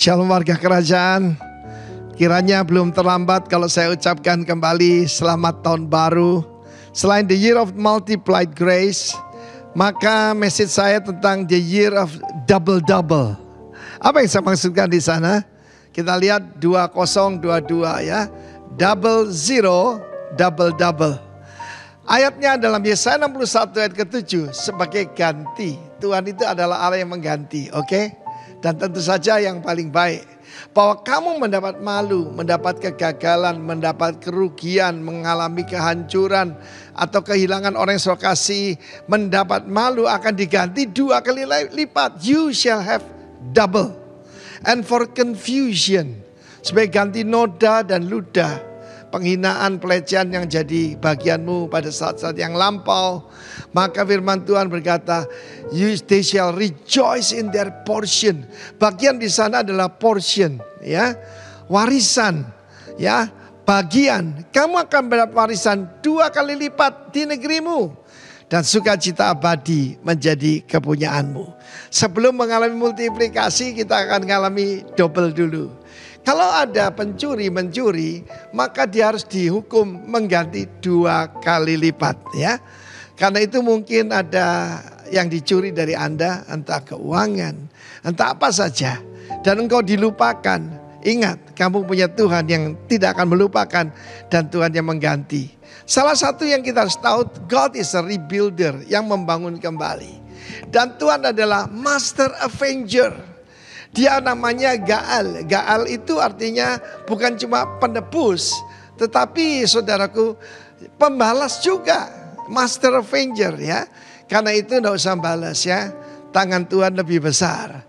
Shalom warga kerajaan. Kiranya belum terlambat kalau saya ucapkan kembali selamat tahun baru. Selain the year of multiplied grace, maka message saya tentang the year of double-double. Apa yang saya maksudkan di sana? Kita lihat 2022 ya. Double zero, double-double. Ayatnya dalam Yesaya 61 ayat ke-7 sebagai ganti. Tuhan itu adalah Allah yang mengganti, oke? Dan tentu saja yang paling baik. Bahwa kamu mendapat malu, mendapat kegagalan, mendapat kerugian, mengalami kehancuran atau kehilangan orang yang saudara kasih, mendapat malu akan diganti 2 kali lipat. You shall have double. And for confusion, sebagai ganti noda dan ludah, penghinaan, pelecehan yang jadi bagianmu pada saat-saat yang lampau, maka firman Tuhan berkata, they shall rejoice in their portion. Bagian di sana adalah portion, ya, warisan, ya, bagian. Kamu akan mendapat warisan 2 kali lipat di negerimu, dan sukacita abadi menjadi kepunyaanmu. Sebelum mengalami multiplikasi, kita akan mengalami double dulu. Kalau ada pencuri mencuri, maka dia harus dihukum mengganti 2 kali lipat, ya. Karena itu mungkin ada yang dicuri dari Anda, entah keuangan, entah apa saja, dan engkau dilupakan. Ingat, kamu punya Tuhan yang tidak akan melupakan dan Tuhan yang mengganti. Salah satu yang kita harus tahu, God is a rebuilder, yang membangun kembali. Dan Tuhan adalah master avenger. Dia namanya Gaal. Gaal itu artinya bukan cuma penebus, tetapi saudaraku, pembalas juga. Master avenger, ya. Karena itu tidak usah balas, ya. Tangan Tuhan lebih besar.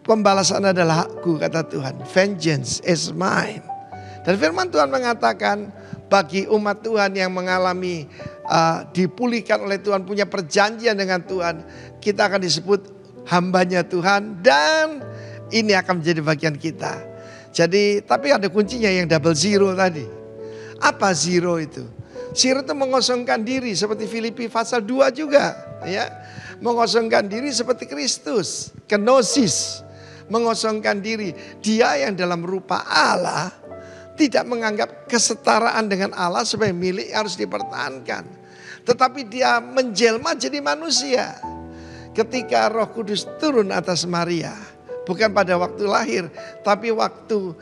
Pembalasan adalah hakku, kata Tuhan. Vengeance is mine. Dan firman Tuhan mengatakan, bagi umat Tuhan yang mengalami dipulihkan oleh Tuhan, punya perjanjian dengan Tuhan, kita akan disebut hambanya Tuhan, dan ini akan menjadi bagian kita. Jadi, tapi ada kuncinya yang double zero tadi. Apa zero itu? Zero itu mengosongkan diri seperti Filipi pasal 2 juga, ya. Mengosongkan diri seperti Kristus, kenosis, mengosongkan diri. Dia yang dalam rupa Allah tidak menganggap kesetaraan dengan Allah sebagai milik harus dipertahankan. Tetapi dia menjelma jadi manusia. Ketika Roh Kudus turun atas Maria, bukan pada waktu lahir, tapi waktu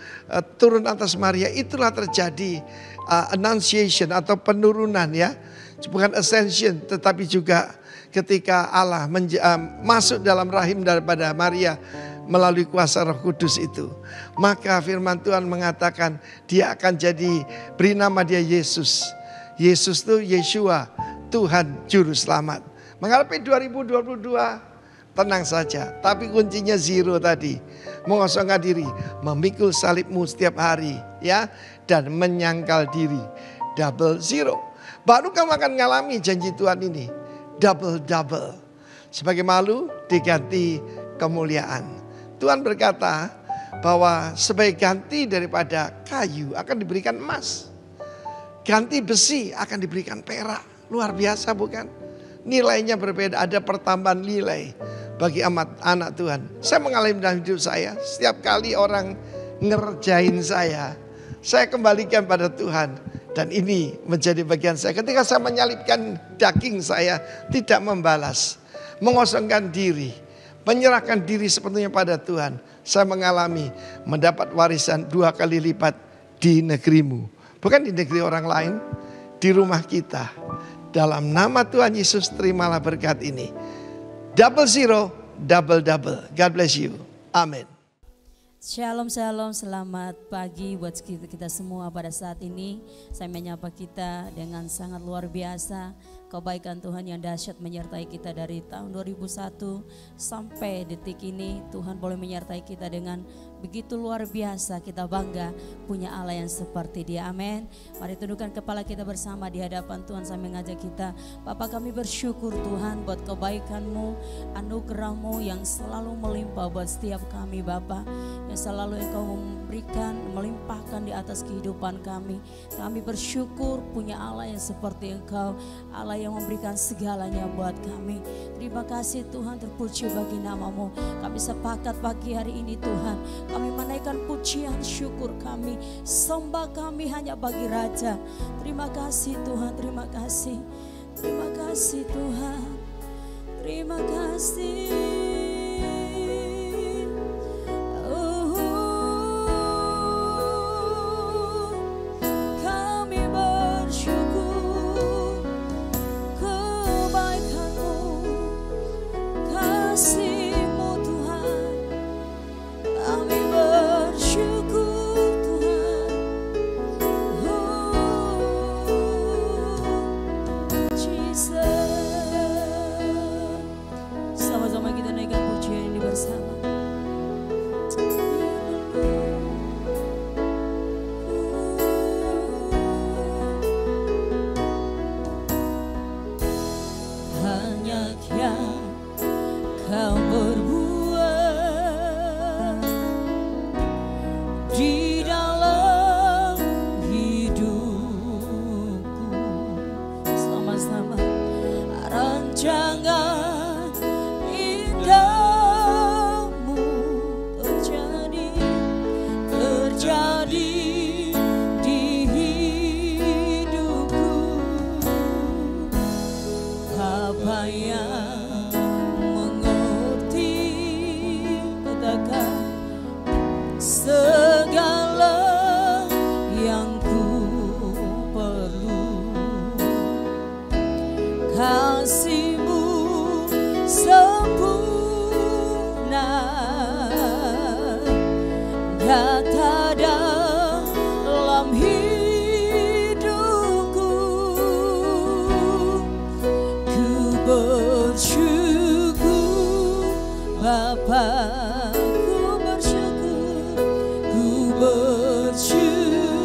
turun atas Maria, itulah terjadi annunciation atau penurunan, ya. Bukan ascension, tetapi juga ketika Allah masuk dalam rahim daripada Maria melalui kuasa Roh Kudus itu. Maka firman Tuhan mengatakan dia akan beri nama dia Yesus. Yesus itu Yeshua, Tuhan Juru Selamat. Menghadapi 2022, tenang saja, tapi kuncinya zero tadi. Mengosongkan diri, memikul salibmu setiap hari, ya, dan menyangkal diri. Double zero. Baru kamu akan mengalami janji Tuhan ini. Double-double. Sebagai malu diganti kemuliaan. Tuhan berkata bahwa sebagai ganti daripada kayu akan diberikan emas. Ganti besi akan diberikan perak. Luar biasa bukan? Nilainya berbeda, ada pertambahan nilai bagi anak Tuhan. Saya mengalami dalam hidup saya, setiap kali orang ngerjain saya kembalikan pada Tuhan. Dan ini menjadi bagian saya. Ketika saya menyalipkan daging saya, tidak membalas, mengosongkan diri, menyerahkan diri sepenuhnya pada Tuhan, saya mengalami mendapat warisan 2 kali lipat di negerimu. Bukan di negeri orang lain, di rumah kita. Dalam nama Tuhan Yesus, terimalah berkat ini. Double zero, double-double. God bless you. Amin. Shalom, shalom, selamat pagi buat kita semua pada saat ini. Saya menyapa kita dengan sangat luar biasa. Kebaikan Tuhan yang dahsyat menyertai kita dari tahun 2001 sampai detik ini. Tuhan boleh menyertai kita dengan begitu luar biasa. Kita bangga punya Allah yang seperti Dia. Amin. Mari tundukkan kepala kita bersama di hadapan Tuhan. Saya mengajak kita, Bapa, kami bersyukur Tuhan buat kebaikan-Mu, anugerah-Mu yang selalu melimpah buat setiap kami, Bapa. Yang selalu Engkau memberikan, melimpahkan di atas kehidupan kami. Kami bersyukur punya Allah yang seperti Engkau, Allah yang memberikan segalanya buat kami. Terima kasih Tuhan, terpuji bagi nama-Mu. Kami sepakat pagi hari ini Tuhan, Kami menaikkan pujian syukur kami, sembah kami hanya bagi Raja. Terima kasih Tuhan, terima kasih. Terima kasih Tuhan, terima kasih.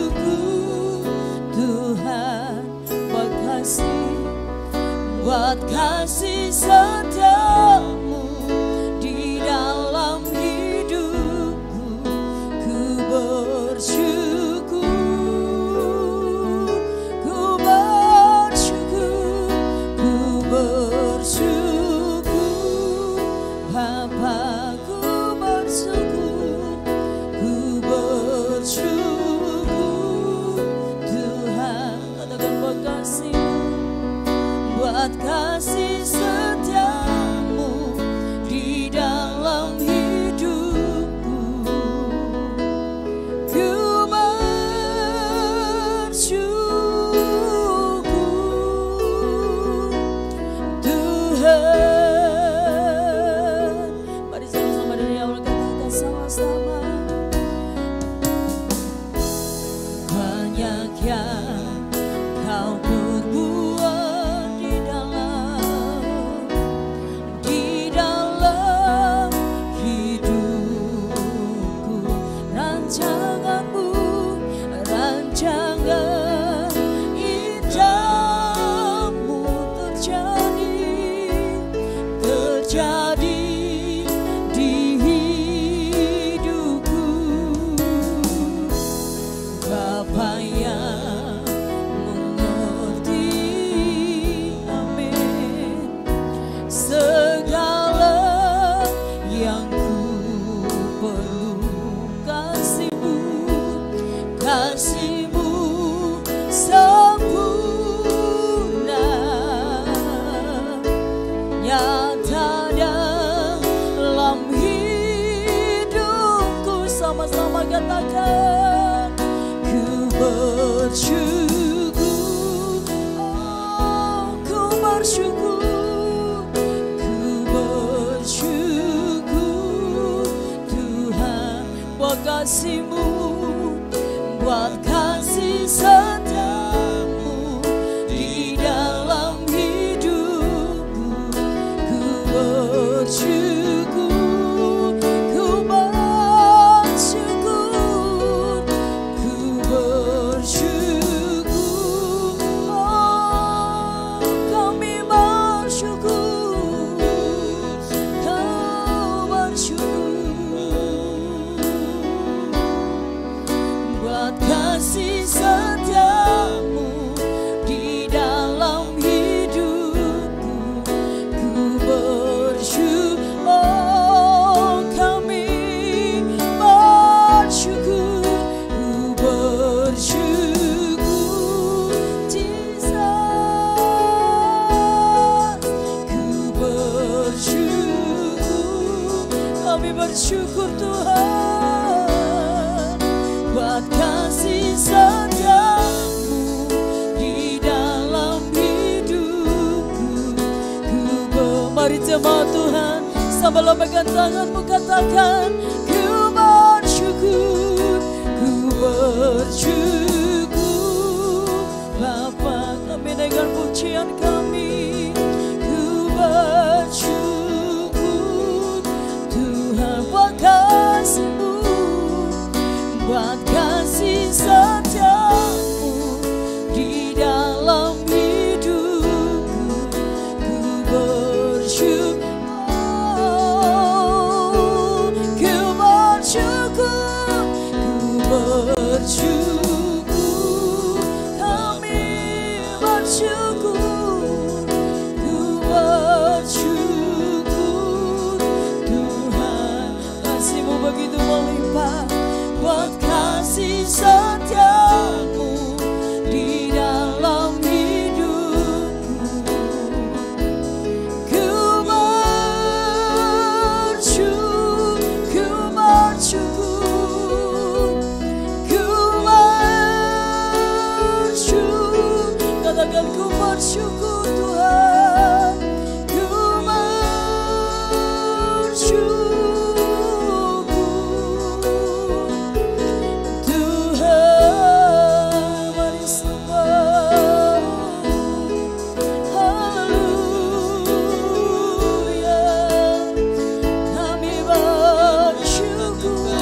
Bersyukur bersyukur Tuhan buat kasih setiamu di dalam hidupku. Mari jemaat Tuhan, sambil lambaikan tanganmu katakan, ku bersyukur, ku bersyukur. Bapa kami dengan pujian kami, ku bersyukur Tuhan buat kasih-Mu, buat kasih setiamu di dalam hidupku. Ku bersyukur, ku bersyukur, ku bersyukur, kami bersyukur, ku bersyukur Tuhan, kasih-Mu begitu melimpah, buat kasih setiamu di dalam hidupku. Ku bersyukur, ku bersyukur, ku bersyukur. Katakan ku bersyukur Tuhan, ku bersyukur Tuhan. Mari sembah, haleluya. Kami bersyukur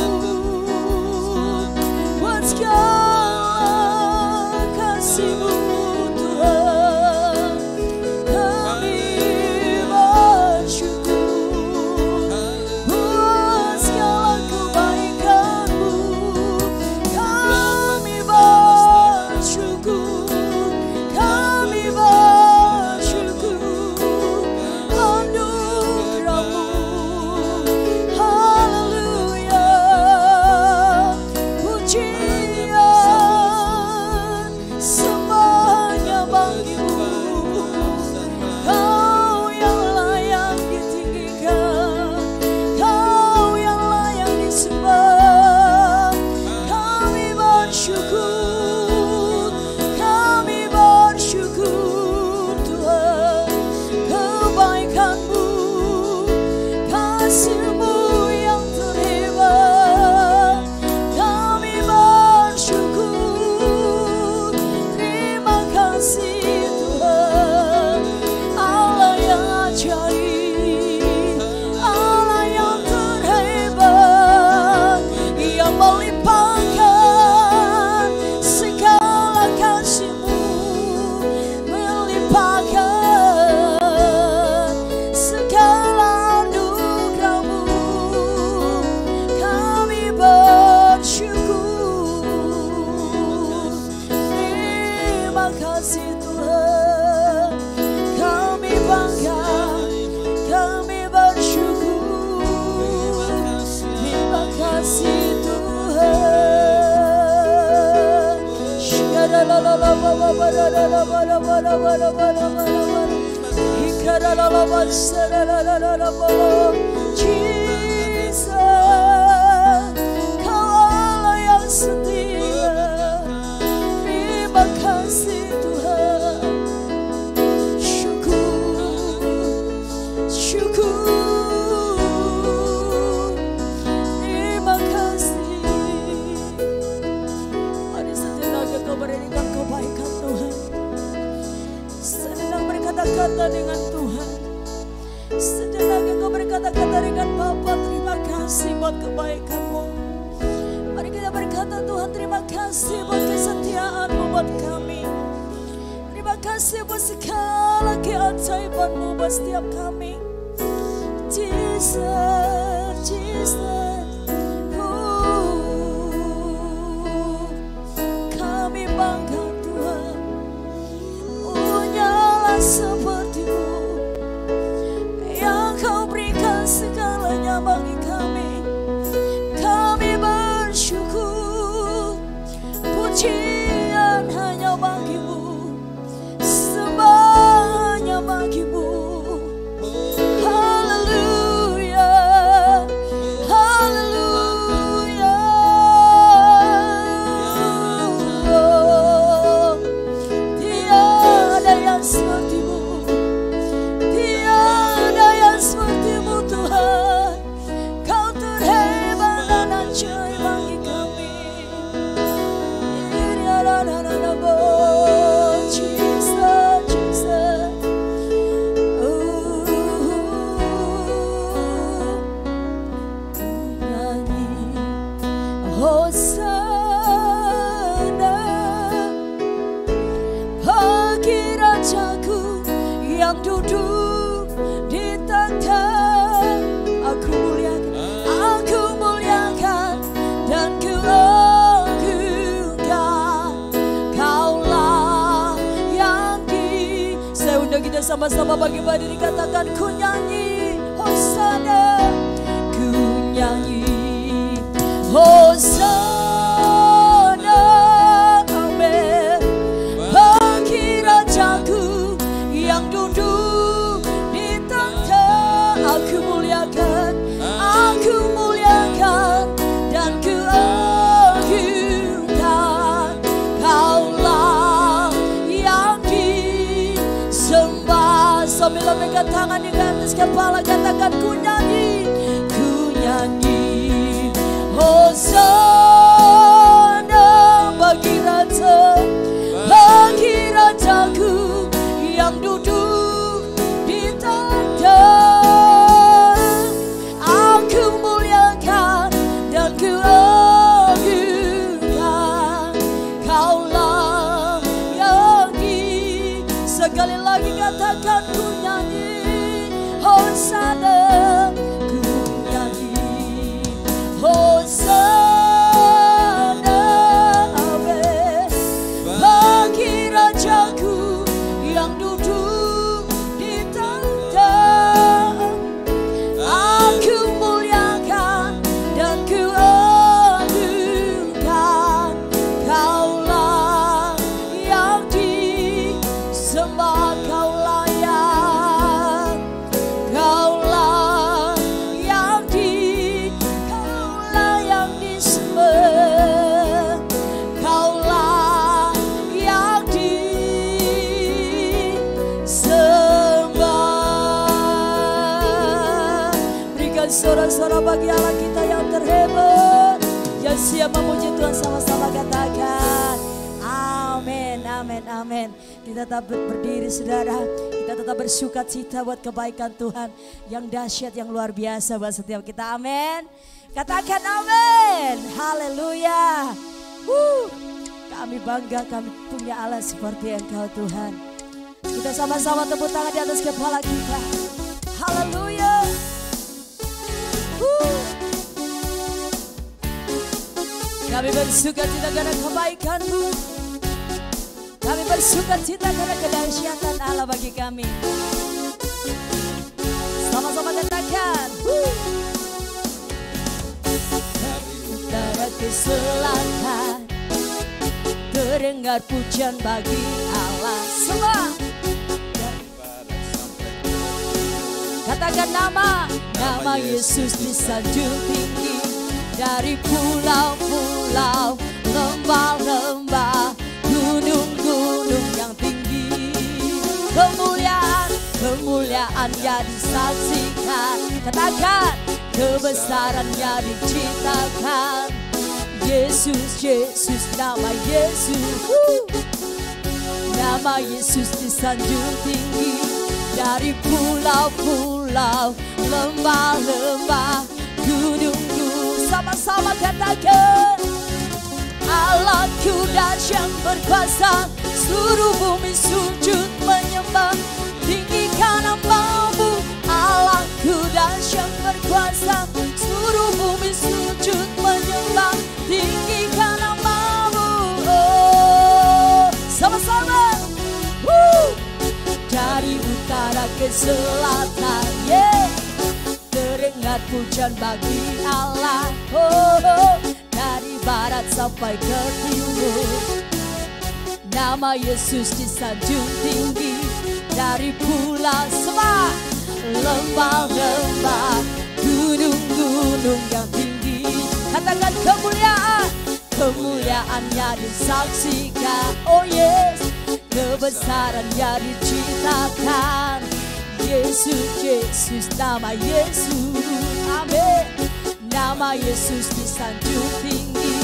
buat segala kasih-Mu Tuhan. Kami bersyukur buat segala kebaikan-Mu. Kami bersyukur, kami bersyukur anugerah-Mu. Haleluya. Pujian semuanya bagi-Mu. Kau yang layak ditinggikan, Kau yang layak disembah. Kami bersyukur, kami bersyukur Tuhan. Kebaikan-Mu, kasih-Mu yang terhebat. Kami bersyukur, terima kasih Tuhan. Allah yang ajaib, Allah yang terhebat, yang melimpahkan segala kasih-Mu, melimpahkan segala anugerah-Mu. Kami bersyukur, terima kasih Tuhan. Kami bangga, kami bersyukur, terima kasih Tuhan. Jesus, Kau Allah yang setia. Terima kasih Tuhan. Syukur, syukur, terima kasih. Mari sejenak Kau berikan kebaikan Tuhan. Sedang berkata-kata dengan Tuhan. Sejenak Kau berkata-kata dengan Bapa. Terima kasih buat kebaikan-Mu. Mari kita berkata, Tuhan terima kasih buat kesetiaan-Mu buat kami. Terima kasih buat segala keajaiban-Mu buat setiap kami. Jesus, Jesus, kami bangga Tuhan. Nyala seperti-Mu yang Kau berikan segalanya bagi kami. Kami bersyukur, pujian hanya bagi-Mu, semuanya bagi-Mu. Haleluya, Ayo kita sama-sama bagi diri katakan ku nyanyi Hosana, ku nyanyi Hosana, amin. Bagi Rajaku yang duduk di tahta, aku muliakan dan ku agungkan. Kaulah yang disembah. Sambil lambaikan tangan di atas kepala, katakan ku nyanyi Hosana bagi Rajaku yang duduk di tahta. Aku muliakan dan ku agungkan. Kaulah yang sekali lagi katakan ku nyanyi Hosana, ku nyanyi Hosana, amin. Bagi Rajaku yang duduk di tahta. Aku muliakan dan ku agungkan. Kaulah yang disembah, kaulah yang disembah, kaulah yang disembah. Berikan sorak-sorak bagi Allah kita yang terhebat, yang siap memuji Tuhan. Sama-sama katakan amin, amin, amin. Kita tetap berdiri saudara, kita tetap bersuka cita buat kebaikan Tuhan yang dahsyat, yang luar biasa buat setiap kita. Amin. Katakan amin. Haleluya. Kami bangga, kami punya Allah seperti Engkau Tuhan. Kita sama-sama tepuk tangan di atas kepala kita. Haleluya. Kami bersuka cita karena kebaikan-Mu. Kami bersuka cita karena kedahsyatan Allah bagi kami. Sama-sama katakan. Dari utara ke selatan, terdengar pujian bagi Allah. Semua katakan nama Yesus disanjung tinggi. Dari pulau-pulau, lembah-lembah, gunung-gunung yang tinggi. Kemuliaan-Nya disaksikan. Katakan kebesaran-Nya diciptakan. Yesus, nama Yesus. Nama Yesus disanjung tinggi. Dari pulau-pulau, lembah-lembah, gunung-gunung. Sama-sama katakan Allahku dahsyat berkuasa, seluruh bumi sujud menyembah, tinggikan nama-Mu. Allahku dahsyat berkuasa, seluruh bumi sujud menyembah, tinggikan nama-Mu. Sama-sama. Dari utara ke selatan, terdengar pujian bagi Allah. Dari barat sampai ke timur, nama Yesus disanjung tinggi. Dari pulau semua, lembah-lembah, gunung-gunung yang tinggi. Katakan kemuliaan-Nya disaksikan. Oh yes, kebesaran-Nya diciptakan. Yesus, nama Yesus. Amin. Nama Yesus disanjung tinggi.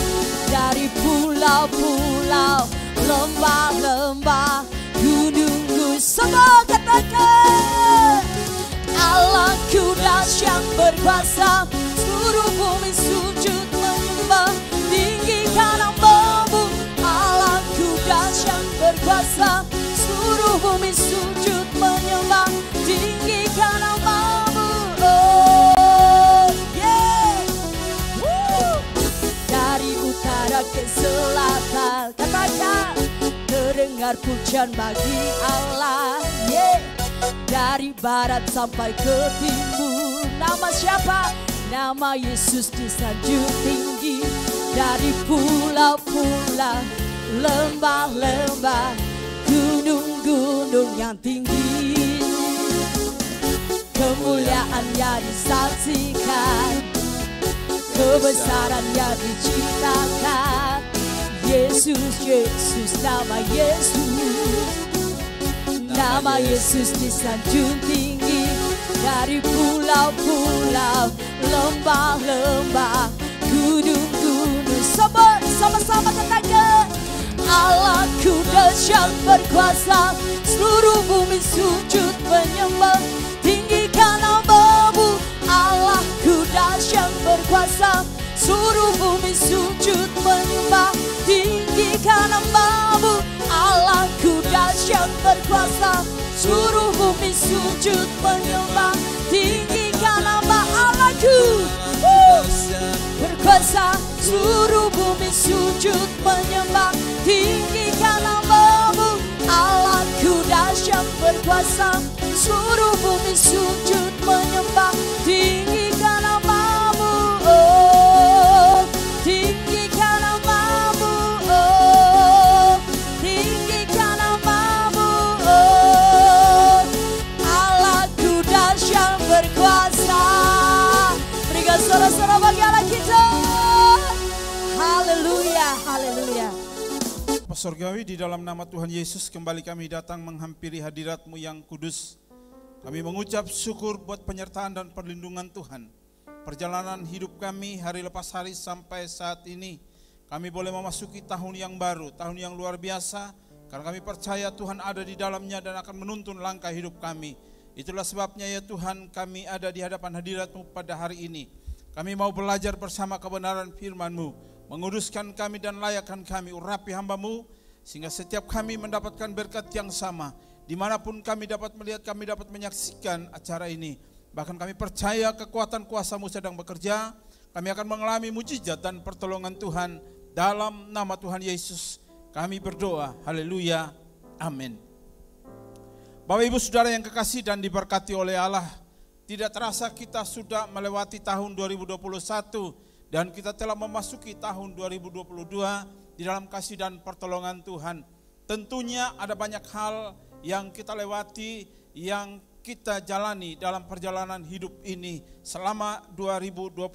Dari pulau-pulau, lembah-lembah, gunung-gunung. Semua katakan Allahku dahsyat berkuasa, seluruh bumi sujud menyembah, tinggikan nama-Mu. Allahku dahsyat berkuasa, seluruh bumi sujud menyembah, tinggikan nama-Mu. Oh yeah. Dari utara ke selatan, katakan terdengar pujian bagi Allah. Yeah. dari barat sampai ke timur. Nama siapa? Nama Yesus disanjung tinggi, dari pulau-pulau, lembah-lembah, gunung-gunung yang tinggi. Kemuliaannya disaksikan, kebesarannya diciptakan. Yesus, Yesus, nama Yesus. Nama Yesus disanjung tinggi, dari pulau-pulau, lembah-lembah, gunung-gunung. Sama-sama tetangga. Allahku dahsyat berkuasa, seluruh bumi sujud menyembah. Tinggikan namamu, Allahku dahsyat berkuasa, seluruh bumi sujud menyembah. Tinggikan namamu, Allahku dahsyat berkuasa, seluruh bumi sujud menyembah. Tinggikan nama Allahku berkuasa, seluruh bumi sujud menyembah. Tinggikan namamu, Allahku dahsyat berkuasa, seluruh bumi sujud menyembah. Tinggikan namamu, oh, tinggikan namamu, oh, tinggikan namamu, oh, Allahku dahsyat berkuasa. Berikan sorak-sorak bagi Allah kita. Haleluya, haleluya. Bapak Surgawi, di dalam nama Tuhan Yesus kembali kami datang menghampiri hadirat-Mu yang kudus. Kami mengucap syukur buat penyertaan dan perlindungan Tuhan. Perjalanan hidup kami hari lepas hari sampai saat ini, kami boleh memasuki tahun yang baru, tahun yang luar biasa. Karena kami percaya Tuhan ada di dalamnya dan akan menuntun langkah hidup kami. Itulah sebabnya ya Tuhan, kami ada di hadapan hadirat-Mu pada hari ini. Kami mau belajar bersama kebenaran firman-Mu, menguduskan kami dan layakkan kami, urapi hamba-Mu, sehingga setiap kami mendapatkan berkat yang sama. Dimanapun kami dapat melihat, kami dapat menyaksikan acara ini. Bahkan kami percaya kekuatan kuasa-Mu sedang bekerja. Kami akan mengalami mujizat dan pertolongan Tuhan. Dalam nama Tuhan Yesus kami berdoa, haleluya, amin. Bapak Ibu Saudara yang kekasih dan diberkati oleh Allah, tidak terasa kita sudah melewati tahun 2021 dan kita telah memasuki tahun 2022 di dalam kasih dan pertolongan Tuhan. Tentunya ada banyak hal yang kita lewati, yang kita jalani dalam perjalanan hidup ini selama 2021.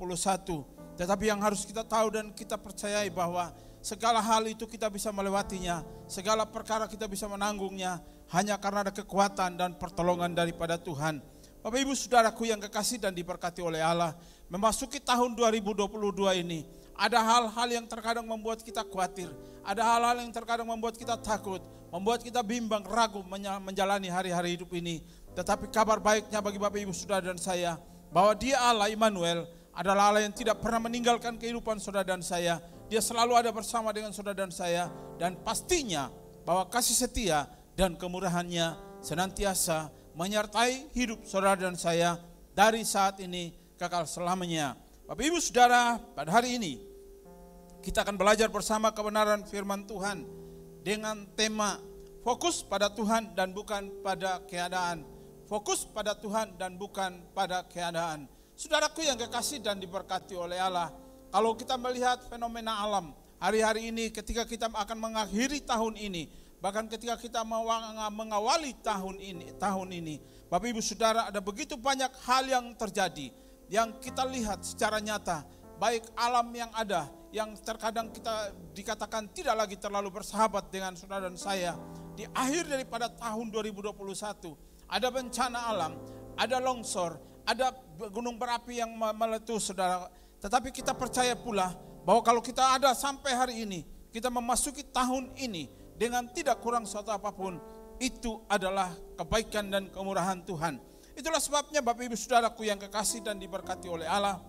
Tetapi yang harus kita tahu dan kita percayai bahwa segala hal itu kita bisa melewatinya, segala perkara kita bisa menanggungnya hanya karena ada kekuatan dan pertolongan daripada Tuhan. Bapak Ibu Saudaraku yang kekasih dan diberkati oleh Allah, memasuki tahun 2022 ini ada hal-hal yang terkadang membuat kita khawatir, ada hal-hal yang terkadang membuat kita takut, membuat kita bimbang, ragu menjalani hari-hari hidup ini. Tetapi kabar baiknya bagi Bapak Ibu Saudara dan saya, bahwa Dia Allah Immanuel adalah Allah yang tidak pernah meninggalkan kehidupan saudara dan saya. Dia selalu ada bersama dengan saudara dan saya, dan pastinya bahwa kasih setia dan kemurahannya senantiasa menyertai hidup saudara dan saya dari saat ini kekal selamanya. Bapak Ibu Saudara, pada hari ini kita akan belajar bersama kebenaran firman Tuhan dengan tema fokus pada Tuhan dan bukan pada keadaan. Fokus pada Tuhan dan bukan pada keadaan. Saudaraku yang kekasih dan diberkati oleh Allah, kalau kita melihat fenomena alam hari-hari ini, ketika kita akan mengakhiri tahun ini, bahkan ketika kita mengawali tahun ini, Bapak Ibu Saudara, ada begitu banyak hal yang terjadi, yang kita lihat secara nyata, baik alam yang ada, yang terkadang kita dikatakan tidak lagi terlalu bersahabat dengan saudara dan saya. Di akhir daripada tahun 2021, ada bencana alam, ada longsor, ada gunung berapi yang meletus saudara. Tetapi kita percaya pula bahwa kalau kita ada sampai hari ini, kita memasuki tahun ini dengan tidak kurang suatu apapun, itu adalah kebaikan dan kemurahan Tuhan. Itulah sebabnya Bapak Ibu Saudaraku yang kekasih dan diberkati oleh Allah,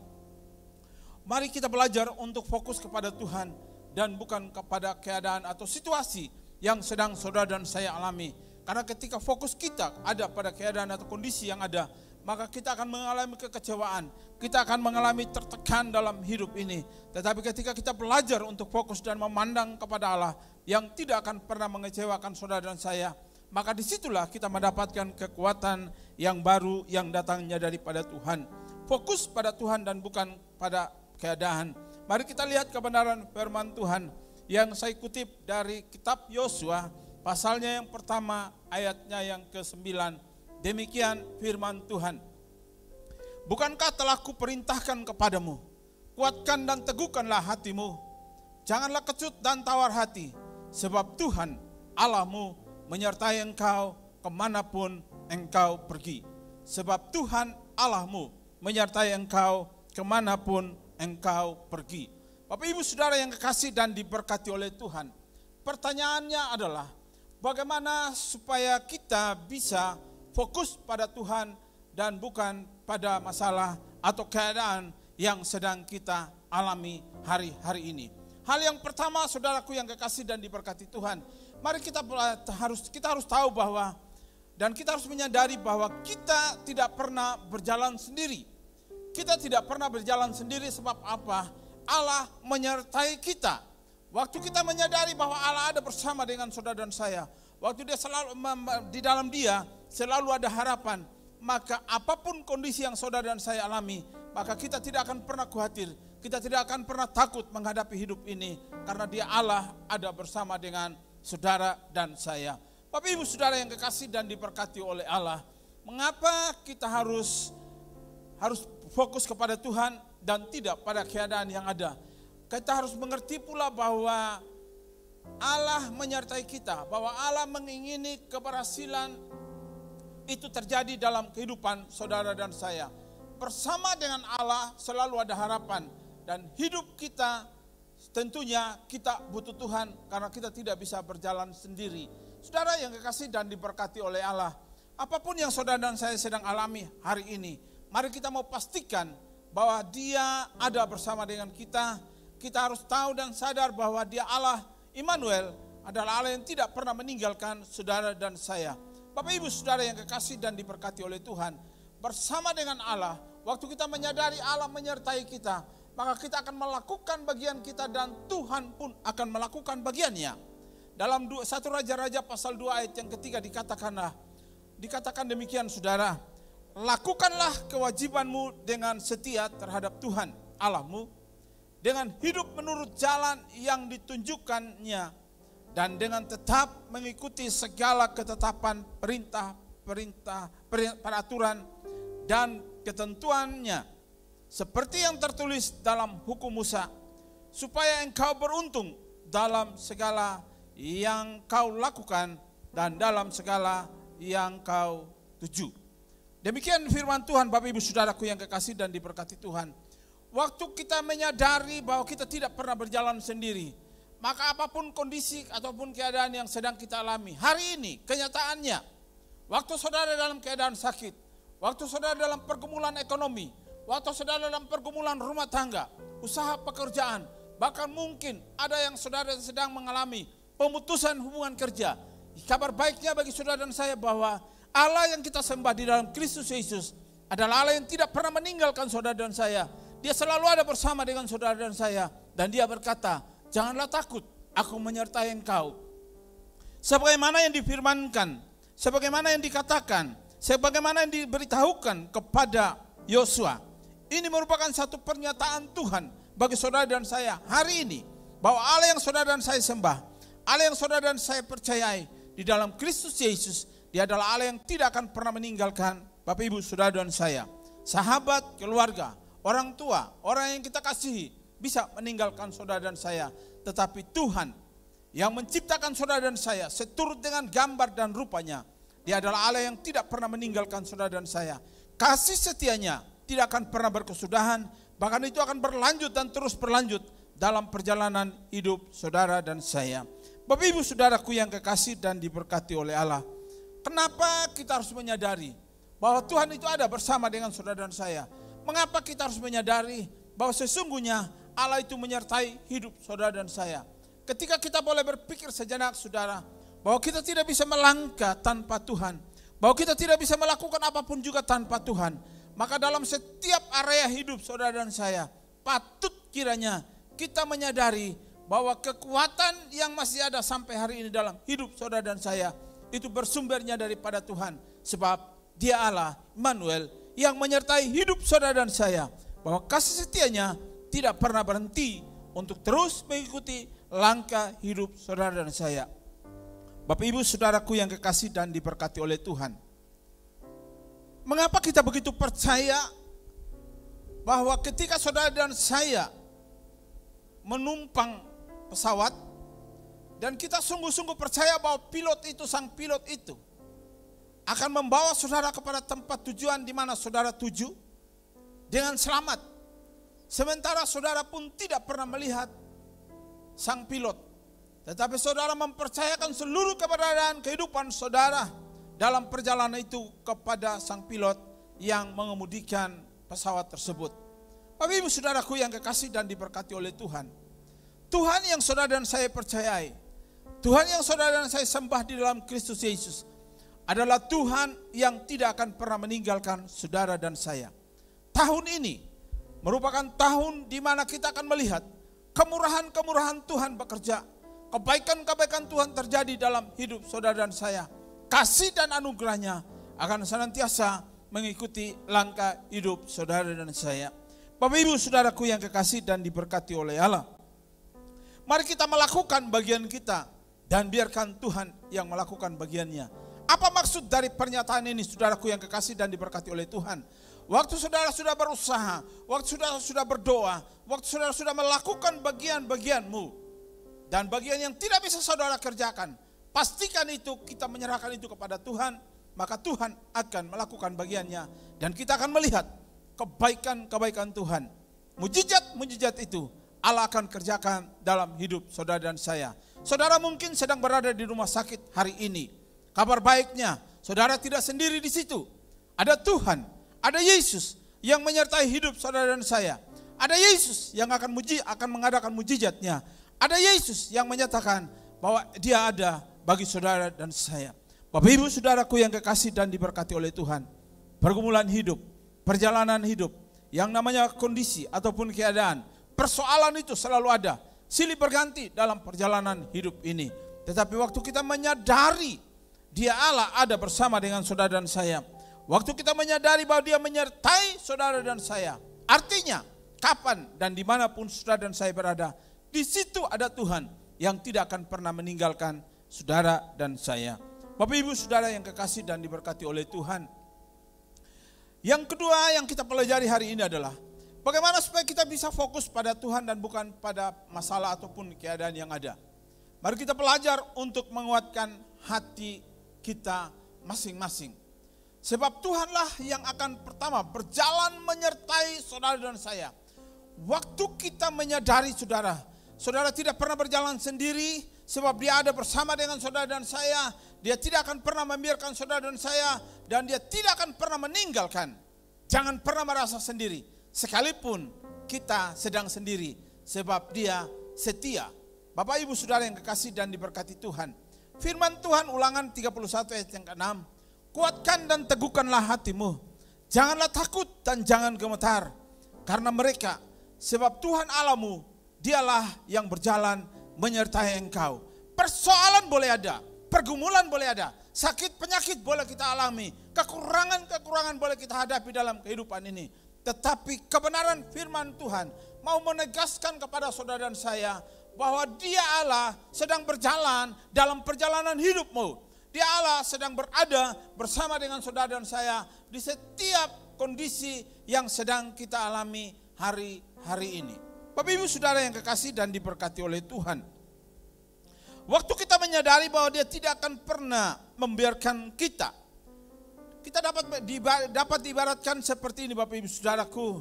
mari kita belajar untuk fokus kepada Tuhan dan bukan kepada keadaan atau situasi yang sedang saudara dan saya alami. Karena ketika fokus kita ada pada keadaan atau kondisi yang ada, maka kita akan mengalami kekecewaan, kita akan mengalami tertekan dalam hidup ini. Tetapi ketika kita belajar untuk fokus dan memandang kepada Allah yang tidak akan pernah mengecewakan saudara dan saya, maka disitulah kita mendapatkan kekuatan yang baru yang datangnya daripada Tuhan. Fokus pada Tuhan dan bukan pada keadaan. Mari kita lihat kebenaran firman Tuhan yang saya kutip dari kitab Yosua, pasalnya yang pertama, ayatnya yang ke-9. Demikian firman Tuhan. Bukankah telah kuperintahkan kepadamu, kuatkan dan teguhkanlah hatimu, janganlah kecut dan tawar hati, sebab Tuhan Allahmu menyertai engkau kemanapun engkau pergi. Sebab Tuhan Allahmu menyertai engkau kemanapun engkau pergi. Bapak Ibu Saudara yang kekasih dan diberkati oleh Tuhan, pertanyaannya adalah bagaimana supaya kita bisa fokus pada Tuhan dan bukan pada masalah atau keadaan yang sedang kita alami hari-hari ini. Hal yang pertama, saudaraku yang kekasih dan diberkati Tuhan, mari kita harus tahu bahwa dan kita harus menyadari bahwa kita tidak pernah berjalan sendiri. Kita tidak pernah berjalan sendiri sebab apa? Allah menyertai kita. Waktu kita menyadari bahwa Allah ada bersama dengan saudara dan saya, waktu dia selalu di dalam Dia selalu ada harapan, maka apapun kondisi yang saudara dan saya alami, maka kita tidak akan pernah khawatir, kita tidak akan pernah takut menghadapi hidup ini, karena Dia Allah ada bersama dengan saudara dan saya. Bapak Ibu Saudara yang kekasih dan diberkati oleh Allah, mengapa kita harus fokus kepada Tuhan dan tidak pada keadaan yang ada? Kita harus mengerti pula bahwa Allah menyertai kita, bahwa Allah mengingini keberhasilan itu terjadi dalam kehidupan saudara dan saya. Bersama dengan Allah selalu ada harapan, dan hidup kita tentunya kita butuh Tuhan karena kita tidak bisa berjalan sendiri. Saudara yang kekasih dan diberkati oleh Allah, apapun yang saudara dan saya sedang alami hari ini, mari kita mau pastikan bahwa Dia ada bersama dengan kita. Kita harus tahu dan sadar bahwa Dia Allah Immanuel adalah Allah yang tidak pernah meninggalkan saudara dan saya. Bapak Ibu Saudara yang kekasih dan diberkati oleh Tuhan, bersama dengan Allah, waktu kita menyadari Allah menyertai kita, maka kita akan melakukan bagian kita dan Tuhan pun akan melakukan bagiannya. Dalam 1 Raja-Raja pasal 2 ayat yang ketiga dikatakan demikian saudara, lakukanlah kewajibanmu dengan setia terhadap Tuhan Allahmu, dengan hidup menurut jalan yang ditunjukkannya, dan dengan tetap mengikuti segala ketetapan peraturan dan ketentuannya, seperti yang tertulis dalam hukum Musa, supaya engkau beruntung dalam segala yang kau lakukan dan dalam segala yang kau tuju. Demikian firman Tuhan, Bapak Ibu Saudaraku yang kekasih dan diberkati Tuhan. Waktu kita menyadari bahwa kita tidak pernah berjalan sendiri, maka apapun kondisi ataupun keadaan yang sedang kita alami hari ini, kenyataannya, waktu saudara dalam keadaan sakit, waktu saudara dalam pergumulan ekonomi, waktu saudara dalam pergumulan rumah tangga, usaha pekerjaan, bahkan mungkin ada yang saudara sedang mengalami pemutusan hubungan kerja. Kabar baiknya bagi saudara dan saya bahwa Allah yang kita sembah di dalam Kristus Yesus adalah Allah yang tidak pernah meninggalkan saudara dan saya. Dia selalu ada bersama dengan saudara dan saya. Dan Dia berkata, janganlah takut, aku menyertai engkau. Sebagaimana yang difirmankan, sebagaimana yang dikatakan, sebagaimana yang diberitahukan kepada Yosua. Ini merupakan satu pernyataan Tuhan bagi saudara dan saya hari ini, bahwa Allah yang saudara dan saya sembah, Allah yang saudara dan saya percayai di dalam Kristus Yesus, Dia adalah Allah yang tidak akan pernah meninggalkan Bapak Ibu Saudara dan saya. Sahabat, keluarga, orang tua, orang yang kita kasihi bisa meninggalkan saudara dan saya, tetapi Tuhan yang menciptakan saudara dan saya seturut dengan gambar dan rupanya, Dia adalah Allah yang tidak pernah meninggalkan saudara dan saya. Kasih setianya tidak akan pernah berkesudahan, bahkan itu akan berlanjut dan terus berlanjut dalam perjalanan hidup saudara dan saya. Bapak Ibu Saudaraku yang kekasih dan diberkati oleh Allah, kenapa kita harus menyadari bahwa Tuhan itu ada bersama dengan saudara dan saya? Mengapa kita harus menyadari bahwa sesungguhnya Allah itu menyertai hidup saudara dan saya? Ketika kita boleh berpikir sejenak saudara, bahwa kita tidak bisa melangkah tanpa Tuhan, bahwa kita tidak bisa melakukan apapun juga tanpa Tuhan, maka dalam setiap area hidup saudara dan saya, patut kiranya kita menyadari bahwa kekuatan yang masih ada sampai hari ini dalam hidup saudara dan saya, itu bersumbernya daripada Tuhan. Sebab Dia Allah, Immanuel, yang menyertai hidup saudara dan saya. Bahwa kasih setianya tidak pernah berhenti untuk terus mengikuti langkah hidup saudara dan saya. Bapak Ibu saudaraku yang kekasih dan diberkati oleh Tuhan. Mengapa kita begitu percaya bahwa ketika saudara dan saya menumpang pesawat, dan kita sungguh-sungguh percaya bahwa sang pilot itu akan membawa saudara kepada tempat tujuan di mana saudara tuju dengan selamat. Sementara saudara pun tidak pernah melihat sang pilot. Tetapi saudara mempercayakan seluruh keberadaan kehidupan saudara dalam perjalanan itu kepada sang pilot yang mengemudikan pesawat tersebut. Bapak Ibu saudaraku yang kekasih dan diberkati oleh Tuhan. Tuhan yang saudara dan saya percayai, Tuhan yang saudara dan saya sembah di dalam Kristus Yesus adalah Tuhan yang tidak akan pernah meninggalkan saudara dan saya. Tahun ini merupakan tahun di mana kita akan melihat kemurahan-kemurahan Tuhan bekerja, kebaikan-kebaikan Tuhan terjadi dalam hidup saudara dan saya. Kasih dan anugerahnya akan senantiasa mengikuti langkah hidup saudara dan saya. Bapak Ibu saudaraku yang kekasih dan diberkati oleh Allah, mari kita melakukan bagian kita dan biarkan Tuhan yang melakukan bagiannya. Apa maksud dari pernyataan ini saudaraku yang kekasih dan diberkati oleh Tuhan? Waktu saudara sudah berusaha, waktu saudara sudah berdoa, waktu saudara sudah melakukan bagian-bagianmu, dan bagian yang tidak bisa saudara kerjakan, pastikan itu kita menyerahkan itu kepada Tuhan, maka Tuhan akan melakukan bagiannya. Dan kita akan melihat kebaikan-kebaikan Tuhan. Mujizat-mujizat itu Allah akan kerjakan dalam hidup saudara dan saya. Saudara mungkin sedang berada di rumah sakit hari ini. Kabar baiknya, saudara tidak sendiri di situ. Ada Tuhan, ada Yesus yang menyertai hidup saudara dan saya. Ada Yesus yang akan mengadakan mujizatnya. Ada Yesus yang menyatakan bahwa Dia ada bagi saudara dan saya. Bapak Ibu saudaraku yang kekasih dan diberkati oleh Tuhan, pergumulan hidup, perjalanan hidup, yang namanya kondisi ataupun keadaan, persoalan itu selalu ada, silih berganti dalam perjalanan hidup ini. Tetapi waktu kita menyadari Dia Allah ada bersama dengan saudara dan saya, waktu kita menyadari bahwa Dia menyertai saudara dan saya, artinya kapan dan dimanapun saudara dan saya berada, di situ ada Tuhan yang tidak akan pernah meninggalkan saudara dan saya. Bapak Ibu saudara yang kekasih dan diberkati oleh Tuhan. Yang kedua yang kita pelajari hari ini adalah bagaimana supaya kita bisa fokus pada Tuhan dan bukan pada masalah ataupun keadaan yang ada. Mari kita belajar untuk menguatkan hati kita masing-masing. Sebab Tuhanlah yang akan pertama berjalan menyertai saudara dan saya. Waktu kita menyadari saudara tidak pernah berjalan sendiri, sebab Dia ada bersama dengan saudara dan saya. Dia tidak akan pernah membiarkan saudara dan saya, dan Dia tidak akan pernah meninggalkan. Jangan pernah merasa sendiri, sekalipun kita sedang sendiri, sebab Dia setia. Bapak Ibu saudara yang kekasih dan diberkati Tuhan, firman Tuhan Ulangan 31 ayat yang ke-6, kuatkan dan teguhkanlah hatimu, janganlah takut dan jangan gemetar karena mereka, sebab Tuhan Allahmu Dialah yang berjalan menyertai engkau. Persoalan boleh ada, pergumulan boleh ada, sakit penyakit boleh kita alami, kekurangan-kekurangan boleh kita hadapi dalam kehidupan ini. Tetapi kebenaran firman Tuhan mau menegaskan kepada saudara dan saya bahwa Dia Allah sedang berjalan dalam perjalanan hidupmu. Dia Allah sedang berada bersama dengan saudara dan saya di setiap kondisi yang sedang kita alami hari-hari ini. Bapak Ibu saudara yang kekasih dan diberkati oleh Tuhan, waktu kita menyadari bahwa Dia tidak akan pernah membiarkan kita dapat diibaratkan seperti ini Bapak Ibu saudaraku,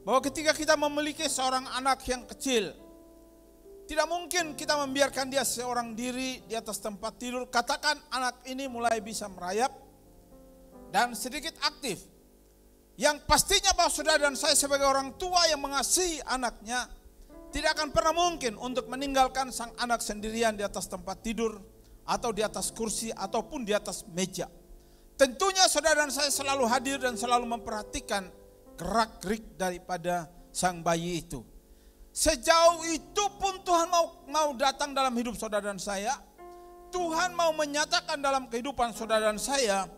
bahwa ketika kita memiliki seorang anak yang kecil, tidak mungkin kita membiarkan dia seorang diri di atas tempat tidur. Katakan anak ini mulai bisa merayap dan sedikit aktif. Yang pastinya bahwa saudara dan saya sebagai orang tua yang mengasihi anaknya tidak akan pernah mungkin untuk meninggalkan sang anak sendirian di atas tempat tidur atau di atas kursi ataupun di atas meja. Tentunya saudara dan saya selalu hadir dan selalu memperhatikan gerak-gerik daripada sang bayi itu. Sejauh itu pun Tuhan mau datang dalam hidup saudara dan saya. Tuhan mau menyatakan dalam kehidupan saudara dan saya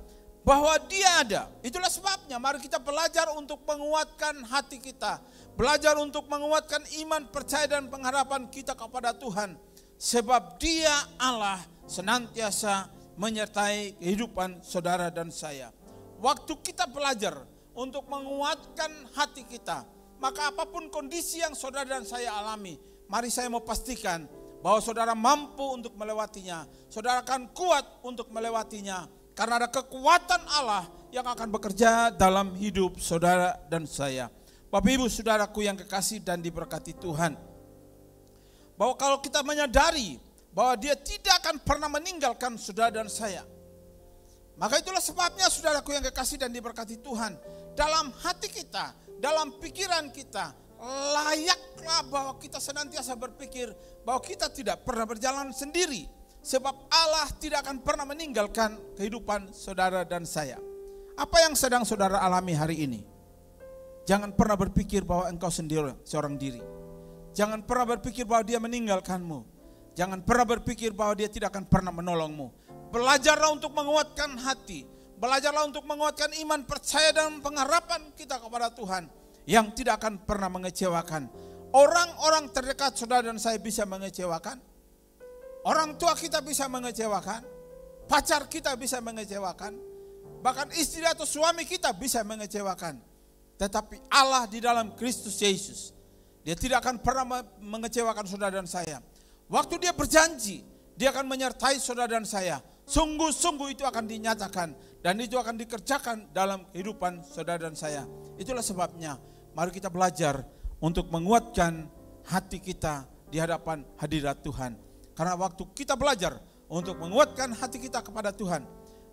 bahwa Dia ada. Itulah sebabnya mari kita belajar untuk menguatkan hati kita. Belajar untuk menguatkan iman, percaya dan pengharapan kita kepada Tuhan. Sebab Dia Allah senantiasa menyertai kehidupan saudara dan saya. Waktu kita belajar untuk menguatkan hati kita, maka apapun kondisi yang saudara dan saya alami, mari saya mau pastikan bahwa saudara mampu untuk melewatinya. Saudara akan kuat untuk melewatinya. Karena ada kekuatan Allah yang akan bekerja dalam hidup saudara dan saya. Bapak Ibu saudaraku yang kekasih dan diberkati Tuhan. Bahwa kalau kita menyadari bahwa Dia tidak akan pernah meninggalkan saudara dan saya. Maka itulah sebabnya saudaraku yang kekasih dan diberkati Tuhan. Dalam hati kita, dalam pikiran kita, layaklah bahwa kita senantiasa berpikir bahwa kita tidak pernah berjalan sendiri. Sebab Allah tidak akan pernah meninggalkan kehidupan saudara dan saya. Apa yang sedang saudara alami hari ini? Jangan pernah berpikir bahwa engkau sendiri, seorang diri. Jangan pernah berpikir bahwa Dia meninggalkanmu. Jangan pernah berpikir bahwa Dia tidak akan pernah menolongmu. Belajarlah untuk menguatkan hati. Belajarlah untuk menguatkan iman, percaya dan pengharapan kita kepada Tuhan. Yang tidak akan pernah mengecewakan. Orang-orang terdekat saudara dan saya bisa mengecewakan. Orang tua kita bisa mengecewakan. Pacar kita bisa mengecewakan. Bahkan istri atau suami kita bisa mengecewakan. Tetapi Allah di dalam Kristus Yesus, Dia tidak akan pernah mengecewakan saudara dan saya. Waktu Dia berjanji, Dia akan menyertai saudara dan saya. Sungguh-sungguh itu akan dinyatakan dan itu akan dikerjakan dalam kehidupan saudara dan saya. Itulah sebabnya mari kita belajar untuk menguatkan hati kita di hadapan hadirat Tuhan. Karena waktu kita belajar untuk menguatkan hati kita kepada Tuhan,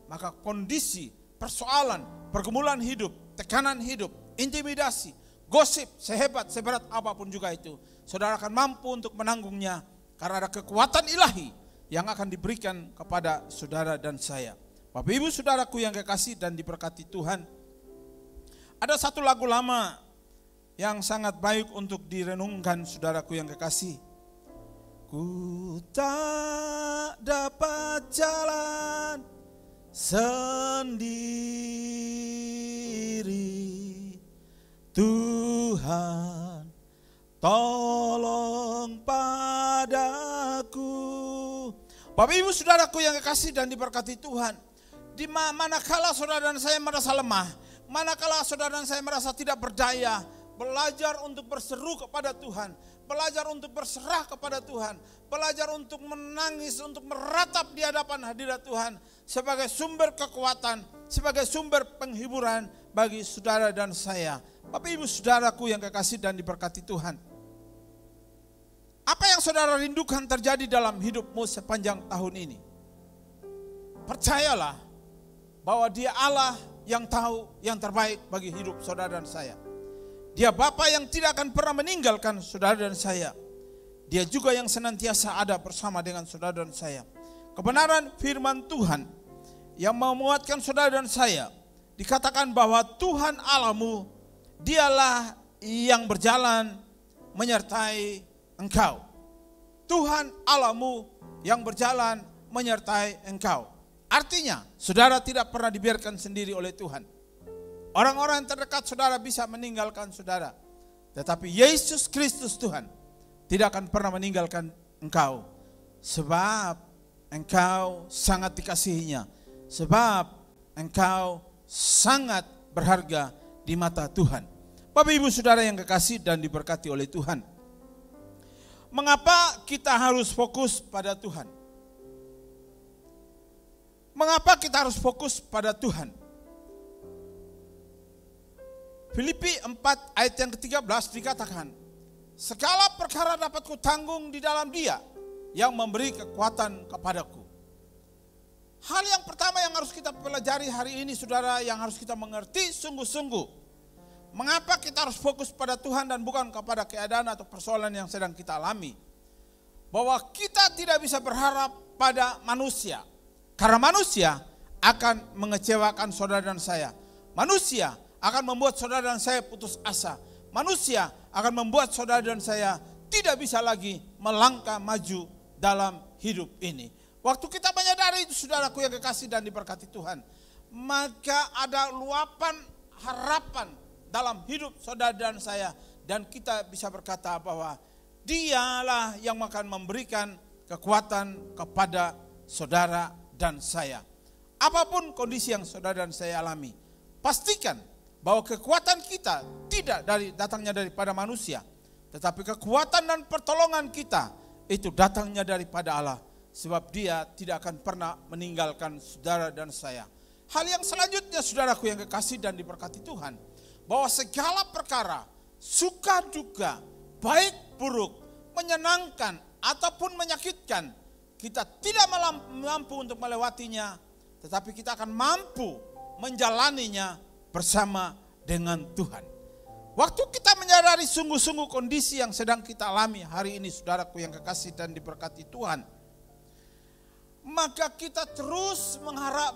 maka kondisi, persoalan, pergumulan hidup, tekanan hidup, intimidasi, gosip, sehebat, seberat apapun juga itu, saudara akan mampu untuk menanggungnya karena ada kekuatan ilahi yang akan diberikan kepada saudara dan saya. Bapak Ibu saudaraku yang kekasih dan diberkati Tuhan, ada satu lagu lama yang sangat baik untuk direnungkan saudaraku yang kekasih. Ku tak dapat jalan sendiri, Tuhan tolong padaku. Bapak Ibu saudaraku yang kekasih dan diberkati Tuhan, di manakala saudara dan saya merasa lemah, manakala saudara dan saya merasa tidak berdaya, belajar untuk berseru kepada Tuhan, belajar untuk berserah kepada Tuhan, belajar untuk menangis, untuk meratap di hadapan hadirat Tuhan sebagai sumber kekuatan, sebagai sumber penghiburan bagi saudara dan saya. Bapak Ibu saudaraku yang kekasih dan diberkati Tuhan, apa yang saudara rindukan terjadi dalam hidupmu sepanjang tahun ini? Percayalah bahwa Dia Allah yang tahu yang terbaik bagi hidup saudara dan saya. Dia Bapa yang tidak akan pernah meninggalkan saudara dan saya. Dia juga yang senantiasa ada bersama dengan saudara dan saya. Kebenaran firman Tuhan yang memuatkan saudara dan saya, dikatakan bahwa Tuhan Allahmu, Dialah yang berjalan menyertai engkau. Tuhan Allahmu yang berjalan menyertai engkau. Artinya, saudara tidak pernah dibiarkan sendiri oleh Tuhan. Orang-orang yang terdekat saudara bisa meninggalkan saudara. Tetapi Yesus Kristus Tuhan tidak akan pernah meninggalkan engkau. Sebab engkau sangat dikasihinya. Sebab engkau sangat berharga di mata Tuhan. Bapak Ibu saudara yang kekasih dan diberkati oleh Tuhan, mengapa kita harus fokus pada Tuhan? Mengapa kita harus fokus pada Tuhan? Filipi 4 ayat yang ke-13 dikatakan, segala perkara dapat kutanggung di dalam Dia yang memberi kekuatan kepadaku. Hal yang pertama yang harus kita pelajari hari ini saudara, yang harus kita mengerti sungguh-sungguh, mengapa kita harus fokus pada Tuhan dan bukan kepada keadaan atau persoalan yang sedang kita alami. Bahwa kita tidak bisa berharap pada manusia. Karena manusia akan mengecewakan saudara dan saya. Manusia akan membuat saudara dan saya putus asa. Manusia akan membuat saudara dan saya tidak bisa lagi melangkah maju dalam hidup ini. Waktu kita menyadari itu saudaraku yang kekasih dan diberkati Tuhan, maka ada luapan harapan dalam hidup saudara dan saya. Dan kita bisa berkata bahwa Dialah yang akan memberikan kekuatan kepada saudara dan saya. Apapun kondisi yang saudara dan saya alami, pastikan bahwa kekuatan kita tidak datangnya daripada manusia, tetapi kekuatan dan pertolongan kita itu datangnya daripada Allah. Sebab Dia tidak akan pernah meninggalkan saudara dan saya. Hal yang selanjutnya, saudaraku yang kekasih dan diberkati Tuhan, bahwa segala perkara, suka duka, baik buruk, menyenangkan ataupun menyakitkan, kita tidak mampu untuk melewatinya, tetapi kita akan mampu menjalaninya bersama dengan Tuhan. Waktu kita menyadari sungguh-sungguh kondisi yang sedang kita alami hari ini, saudaraku yang kekasih dan diberkati Tuhan, maka kita terus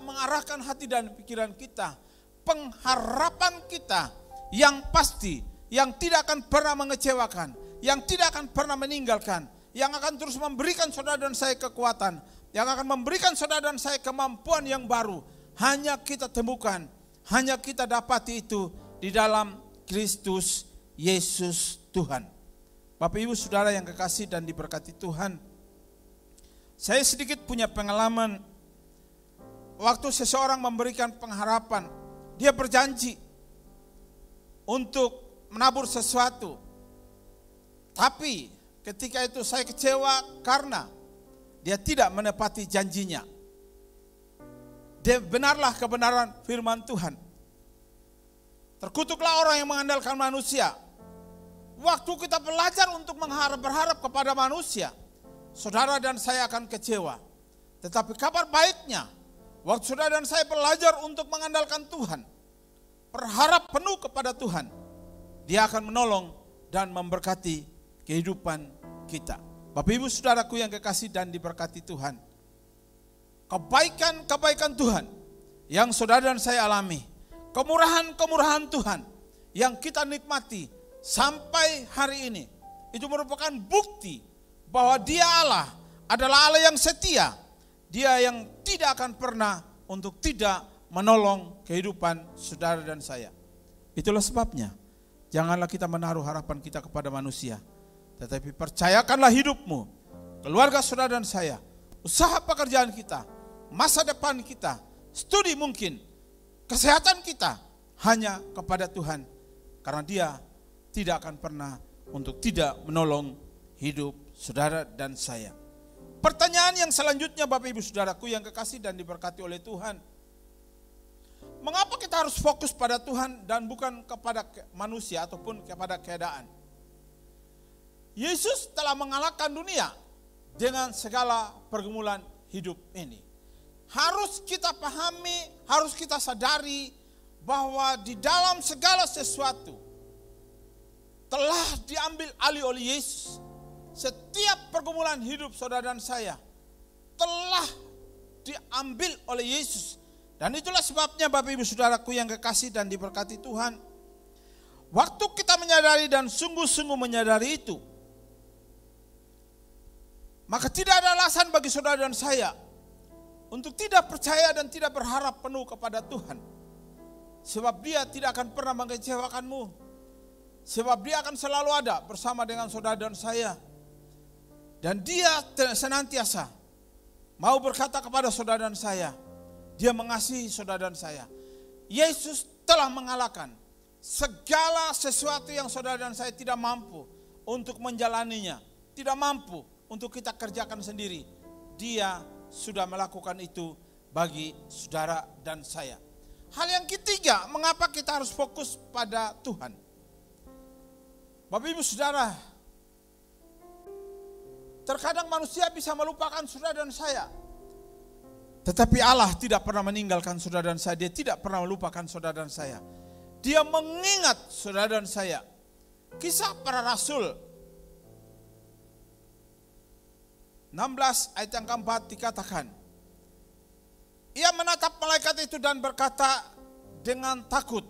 mengarahkan hati dan pikiran kita, pengharapan kita yang pasti, yang tidak akan pernah mengecewakan, yang tidak akan pernah meninggalkan, yang akan terus memberikan saudara dan saya kekuatan, yang akan memberikan saudara dan saya kemampuan yang baru, hanya kita temukan, hanya kita dapati itu di dalam Kristus Yesus Tuhan. Bapak Ibu Saudara yang kekasih dan diberkati Tuhan, saya sedikit punya pengalaman waktu seseorang memberikan pengharapan. Dia berjanji untuk menabur sesuatu, tapi ketika itu saya kecewa karena dia tidak menepati janjinya. Dia benarlah kebenaran firman Tuhan. Terkutuklah orang yang mengandalkan manusia. Waktu kita belajar untuk berharap kepada manusia, saudara dan saya akan kecewa. Tetapi kabar baiknya, waktu saudara dan saya belajar untuk mengandalkan Tuhan, berharap penuh kepada Tuhan, Dia akan menolong dan memberkati kehidupan kita. Bapak Ibu Saudaraku yang kekasih dan diberkati Tuhan, kebaikan-kebaikan Tuhan yang saudara dan saya alami, kemurahan-kemurahan Tuhan yang kita nikmati sampai hari ini, itu merupakan bukti bahwa Dia Allah adalah Allah yang setia. Dia yang tidak akan pernah untuk tidak menolong kehidupan saudara dan saya. Itulah sebabnya janganlah kita menaruh harapan kita kepada manusia, tetapi percayakanlah hidupmu, keluarga saudara dan saya, usaha pekerjaan kita, masa depan kita, studi mungkin, kesehatan kita hanya kepada Tuhan. Karena Dia tidak akan pernah untuk tidak menolong hidup saudara dan saya. Pertanyaan yang selanjutnya Bapak Ibu Saudaraku yang kekasih dan diberkati oleh Tuhan, mengapa kita harus fokus pada Tuhan dan bukan kepada manusia ataupun kepada keadaan? Yesus telah mengalahkan dunia dengan segala pergumulan hidup ini. Harus kita pahami, harus kita sadari bahwa di dalam segala sesuatu telah diambil alih oleh Yesus. Setiap pergumulan hidup saudara dan saya telah diambil oleh Yesus. Dan itulah sebabnya Bapak Ibu Saudaraku yang kekasih dan diberkati Tuhan, waktu kita menyadari dan sungguh-sungguh menyadari itu, maka tidak ada alasan bagi saudara dan saya untuk tidak percaya dan tidak berharap penuh kepada Tuhan. Sebab Dia tidak akan pernah mengecewakanmu. Sebab Dia akan selalu ada bersama dengan saudara dan saya. Dan Dia senantiasa mau berkata kepada saudara dan saya, Dia mengasihi saudara dan saya. Yesus telah mengalahkan segala sesuatu yang saudara dan saya tidak mampu untuk menjalaninya, tidak mampu untuk kita kerjakan sendiri. Dia sudah melakukan itu bagi saudara dan saya. Hal yang ketiga, mengapa kita harus fokus pada Tuhan? Bapak Ibu Saudara, terkadang manusia bisa melupakan saudara dan saya, tetapi Allah tidak pernah meninggalkan saudara dan saya. Dia tidak pernah melupakan saudara dan saya. Dia mengingat saudara dan saya. Kisah para Rasul 16 ayat yang keempat dikatakan, Ia menatap malaikat itu dan berkata dengan takut.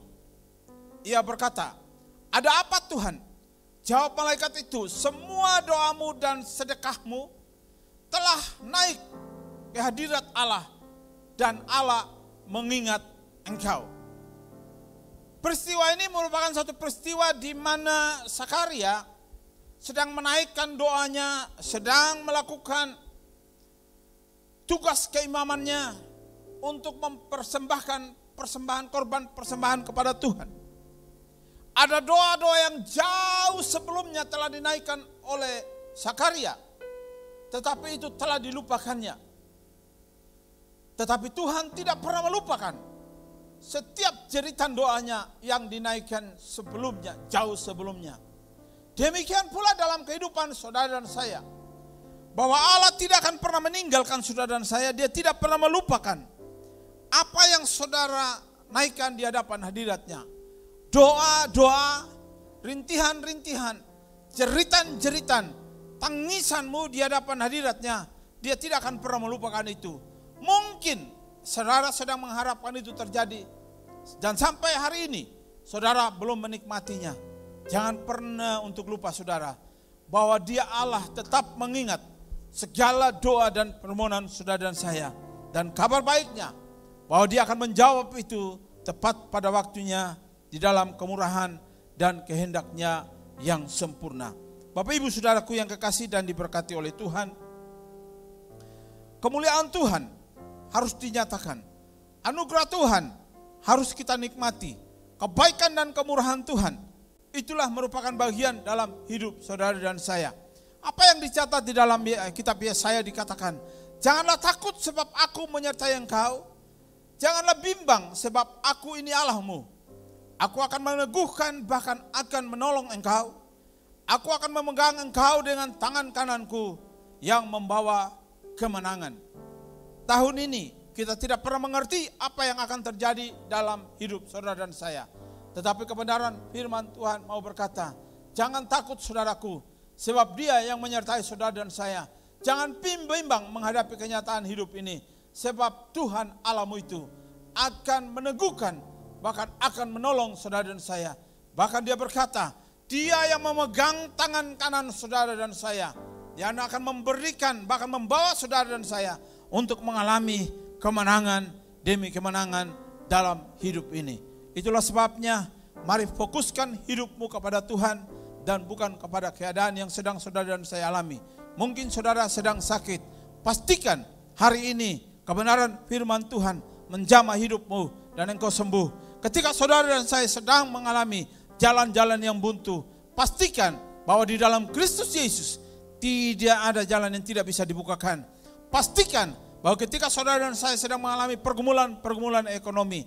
Ia berkata, ada apa Tuhan? Jawab malaikat itu, semua doamu dan sedekahmu telah naik ke hadirat Allah, dan Allah mengingat engkau. Peristiwa ini merupakan satu peristiwa di mana Zakaria sedang menaikkan doanya, sedang melakukan tugas keimamannya untuk mempersembahkan persembahan korban, persembahan kepada Tuhan. Ada doa-doa yang jauh sebelumnya telah dinaikkan oleh Zakaria, tetapi itu telah dilupakannya. Tetapi Tuhan tidak pernah melupakan setiap jeritan doanya yang dinaikkan sebelumnya, jauh sebelumnya. Demikian pula dalam kehidupan saudara dan saya, bahwa Allah tidak akan pernah meninggalkan saudara dan saya. Dia tidak pernah melupakan apa yang saudara naikkan di hadapan hadiratnya. Doa-doa, rintihan-rintihan, jeritan-jeritan, tangisanmu di hadapan hadiratnya. Dia tidak akan pernah melupakan itu. Mungkin saudara sedang mengharapkan itu terjadi, dan sampai hari ini saudara belum menikmatinya. Jangan pernah untuk lupa saudara, bahwa Dia Allah tetap mengingat segala doa dan permohonan saudara dan saya. Dan kabar baiknya, bahwa Dia akan menjawab itu tepat pada waktunya, di dalam kemurahan dan kehendak-Nya yang sempurna. Bapak Ibu saudaraku yang kekasih dan diberkati oleh Tuhan, kemuliaan Tuhan harus dinyatakan, anugerah Tuhan harus kita nikmati, kebaikan dan kemurahan Tuhan itulah merupakan bagian dalam hidup saudara dan saya. Apa yang dicatat di dalam kitab Yesaya dikatakan, janganlah takut sebab aku menyertai engkau, janganlah bimbang sebab aku ini Allahmu. Aku akan meneguhkan, bahkan akan menolong engkau. Aku akan memegang engkau dengan tangan kananku yang membawa kemenangan. Tahun ini kita tidak pernah mengerti apa yang akan terjadi dalam hidup saudara dan saya. Tetapi kebenaran firman Tuhan mau berkata, jangan takut saudaraku, sebab Dia yang menyertai saudara dan saya. Jangan bimbang menghadapi kenyataan hidup ini, sebab Tuhan Allahmu itu akan meneguhkan, bahkan akan menolong saudara dan saya. Bahkan Dia berkata, Dia yang memegang tangan kanan saudara dan saya, Dia akan memberikan, bahkan membawa saudara dan saya untuk mengalami kemenangan demi kemenangan dalam hidup ini. Itulah sebabnya mari fokuskan hidupmu kepada Tuhan dan bukan kepada keadaan yang sedang saudara dan saya alami. Mungkin saudara sedang sakit, pastikan hari ini kebenaran firman Tuhan menjamah hidupmu dan engkau sembuh. Ketika saudara dan saya sedang mengalami jalan-jalan yang buntu, pastikan bahwa di dalam Kristus Yesus tidak ada jalan yang tidak bisa dibukakan. Pastikan bahwa ketika saudara dan saya sedang mengalami pergumulan ekonomi,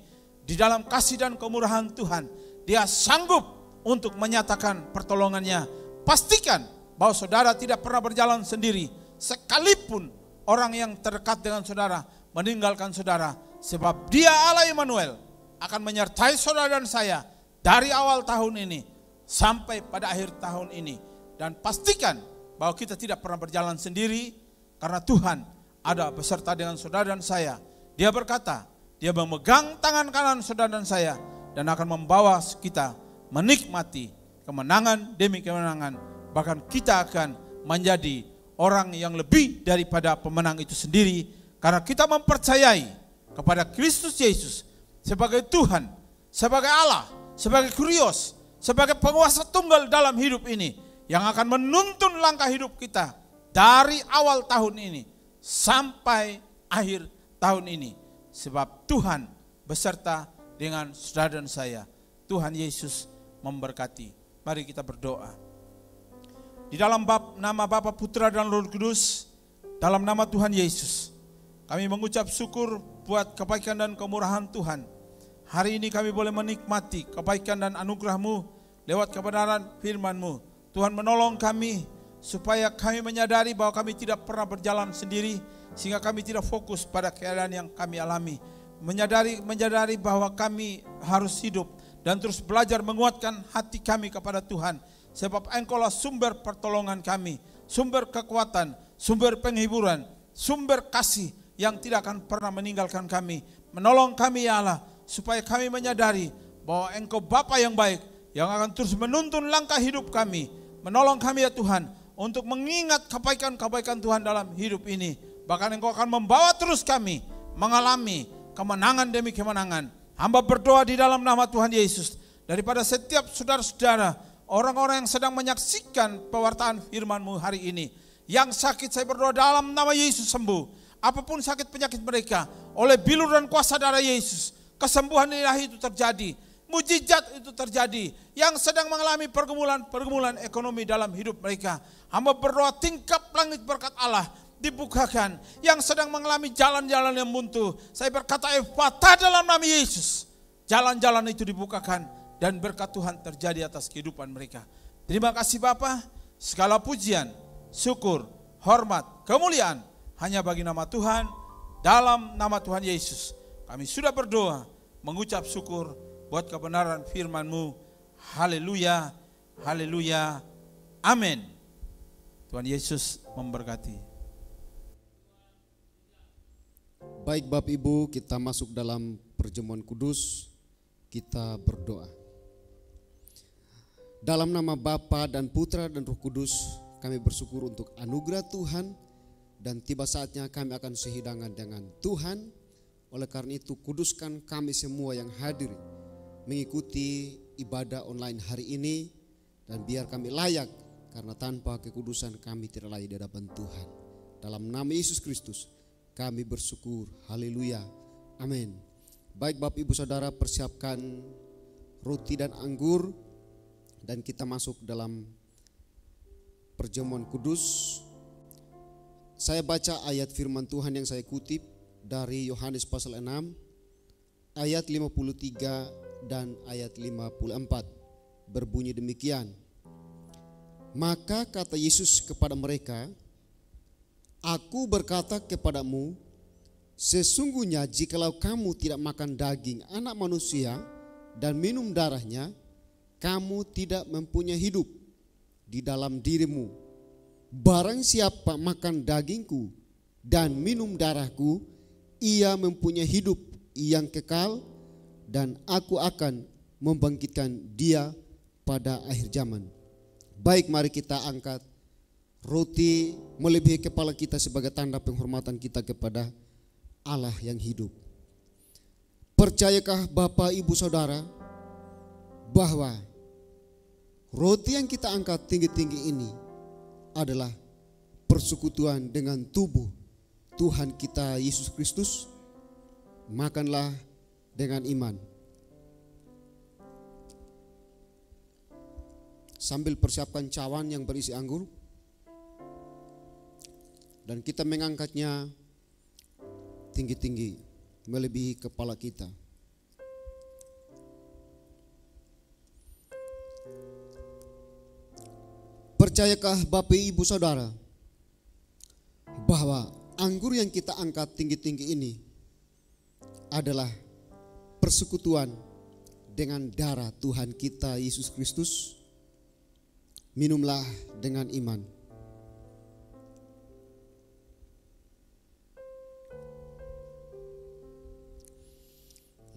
di dalam kasih dan kemurahan Tuhan, Dia sanggup untuk menyatakan pertolongannya. Pastikan bahwa saudara tidak pernah berjalan sendiri, sekalipun orang yang terdekat dengan saudara meninggalkan saudara. Sebab Dia Allah Immanuel akan menyertai saudara dan saya dari awal tahun ini sampai pada akhir tahun ini. Dan pastikan bahwa kita tidak pernah berjalan sendiri, karena Tuhan ada beserta dengan saudara dan saya. Dia berkata, Dia memegang tangan kanan saudara dan saya dan akan membawa kita menikmati kemenangan demi kemenangan. Bahkan kita akan menjadi orang yang lebih daripada pemenang itu sendiri, karena kita mempercayai kepada Kristus Yesus sebagai Tuhan, sebagai Allah, sebagai Kurios, sebagai penguasa tunggal dalam hidup ini, yang akan menuntun langkah hidup kita dari awal tahun ini sampai akhir tahun ini. Sebab Tuhan beserta dengan saudara dan saya. Tuhan Yesus memberkati. Mari kita berdoa. Di dalam nama Bapa, Putra dan Roh Kudus, dalam nama Tuhan Yesus, kami mengucap syukur buat kebaikan dan kemurahan Tuhan. Hari ini kami boleh menikmati kebaikan dan anugerah-Mu lewat kebenaran firman-Mu. Tuhan menolong kami supaya kami menyadari bahwa kami tidak pernah berjalan sendiri, sehingga kami tidak fokus pada keadaan yang kami alami. Menyadari bahwa kami harus hidup dan terus belajar menguatkan hati kami kepada Tuhan. Sebab Engkau-lah sumber pertolongan kami, sumber kekuatan, sumber penghiburan, sumber kasih yang tidak akan pernah meninggalkan kami. Menolong kami ya Allah, supaya kami menyadari bahwa Engkau Bapa yang baik, yang akan terus menuntun langkah hidup kami. Menolong kami ya Tuhan, untuk mengingat kebaikan-kebaikan Tuhan dalam hidup ini. Bahkan Engkau akan membawa terus kami mengalami kemenangan demi kemenangan. Hamba berdoa di dalam nama Tuhan Yesus, daripada setiap saudara-saudara, orang-orang yang sedang menyaksikan pewartaan firman-Mu hari ini, yang sakit saya berdoa dalam nama Yesus sembuh. Apapun sakit penyakit mereka, oleh bilur dan kuasa darah Yesus, kesembuhan ilahi itu terjadi, mujizat itu terjadi. Yang sedang mengalami pergumulan ekonomi dalam hidup mereka, hamba berdoa tingkap langit berkat Allah dibukakan. Yang sedang mengalami jalan-jalan yang buntu, saya berkata ephata dalam nama Yesus, jalan-jalan itu dibukakan dan berkat Tuhan terjadi atas kehidupan mereka. Terima kasih Bapa, segala pujian, syukur, hormat, kemuliaan hanya bagi nama Tuhan. Dalam nama Tuhan Yesus kami sudah berdoa, mengucap syukur buat kebenaran firman-Mu. Haleluya, haleluya, amin. Tuhan Yesus memberkati. Baik Bapak Ibu, kita masuk dalam perjamuan kudus, kita berdoa. Dalam nama Bapa dan Putra dan Roh Kudus, kami bersyukur untuk anugerah Tuhan, dan tiba saatnya kami akan sehidangan dengan Tuhan. Oleh karena itu kuduskan kami semua yang hadir mengikuti ibadah online hari ini, dan biar kami layak, karena tanpa kekudusan kami tidak layak di hadapan Tuhan. Dalam nama Yesus Kristus kami bersyukur, haleluya, amin. Baik Bapak Ibu Saudara, persiapkan roti dan anggur, dan kita masuk dalam perjamuan kudus. Saya baca ayat firman Tuhan yang saya kutip dari Yohanes pasal 6 ayat 53 dan ayat 54, berbunyi demikian. Maka kata Yesus kepada mereka, Aku berkata kepadamu, sesungguhnya jikalau kamu tidak makan daging anak manusia dan minum darahnya, kamu tidak mempunyai hidup di dalam dirimu. Barang siapa makan dagingku dan minum darahku, ia mempunyai hidup yang kekal, dan aku akan membangkitkan dia pada akhir zaman. Baik, mari kita angkat roti melebihi kepala kita sebagai tanda penghormatan kita kepada Allah yang hidup. Percayakah Bapak Ibu Saudara bahwa roti yang kita angkat tinggi-tinggi ini adalah persekutuan dengan tubuh Tuhan kita Yesus Kristus? Makanlah dengan iman. Sambil persiapkan cawan yang berisi anggur, dan kita mengangkatnya tinggi-tinggi melebihi kepala kita. Percayakah Bapak Ibu Saudara bahwa anggur yang kita angkat tinggi-tinggi ini adalah persekutuan dengan darah Tuhan kita Yesus Kristus? Minumlah dengan iman.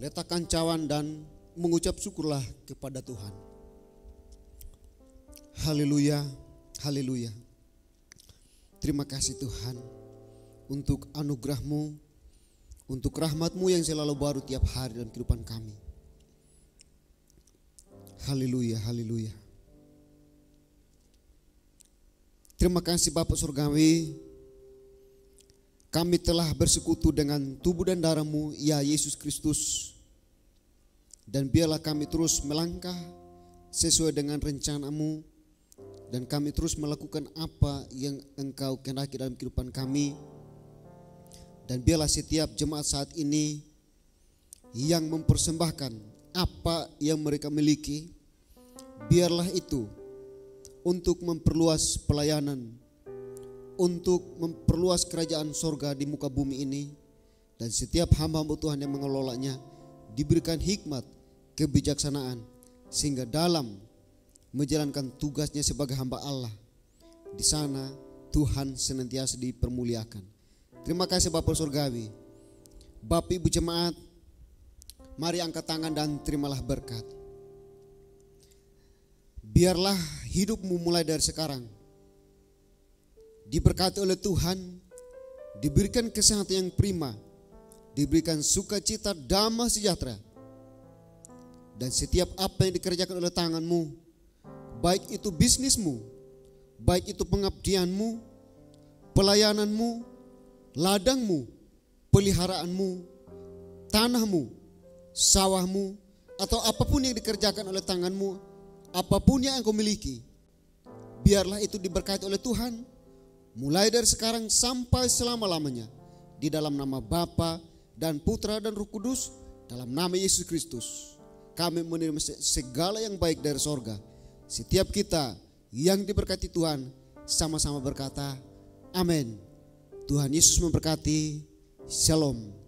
Letakkan cawan dan mengucap syukurlah kepada Tuhan. Haleluya, haleluya. Terima kasih Tuhan untuk anugerah-Mu, untuk rahmat-Mu yang selalu baru tiap hari dalam kehidupan kami. Haleluya, haleluya. Terima kasih Bapak Surgawi, kami telah bersekutu dengan tubuh dan darah-Mu, ya Yesus Kristus. Dan biarlah kami terus melangkah sesuai dengan rencana-Mu, dan kami terus melakukan apa yang Engkau kehendaki dalam kehidupan kami. Dan biarlah setiap jemaat saat ini yang mempersembahkan apa yang mereka miliki, biarlah itu untuk memperluas pelayanan, untuk memperluas kerajaan sorga di muka bumi ini. Dan setiap hamba-hamba Tuhan yang mengelolanya diberikan hikmat, kebijaksanaan, sehingga dalam menjalankan tugasnya sebagai hamba Allah, di sana Tuhan senantiasa dipermuliakan. Terima kasih Bapak Surgawi. Bapak Ibu jemaat, mari angkat tangan dan terimalah berkat. Biarlah hidupmu mulai dari sekarang diberkati oleh Tuhan, diberikan kesehatan yang prima, diberikan sukacita, damai sejahtera, dan setiap apa yang dikerjakan oleh tanganmu, baik itu bisnismu, baik itu pengabdianmu, pelayananmu, ladangmu, peliharaanmu, tanahmu, sawahmu, atau apapun yang dikerjakan oleh tanganmu, apapun yang engkau miliki, biarlah itu diberkati oleh Tuhan, mulai dari sekarang sampai selama-lamanya, di dalam nama Bapa dan Putra dan Roh Kudus, dalam nama Yesus Kristus. Kami menerima segala yang baik dari sorga. Setiap kita yang diberkati Tuhan, sama-sama berkata, amin. Tuhan Yesus memberkati. Shalom.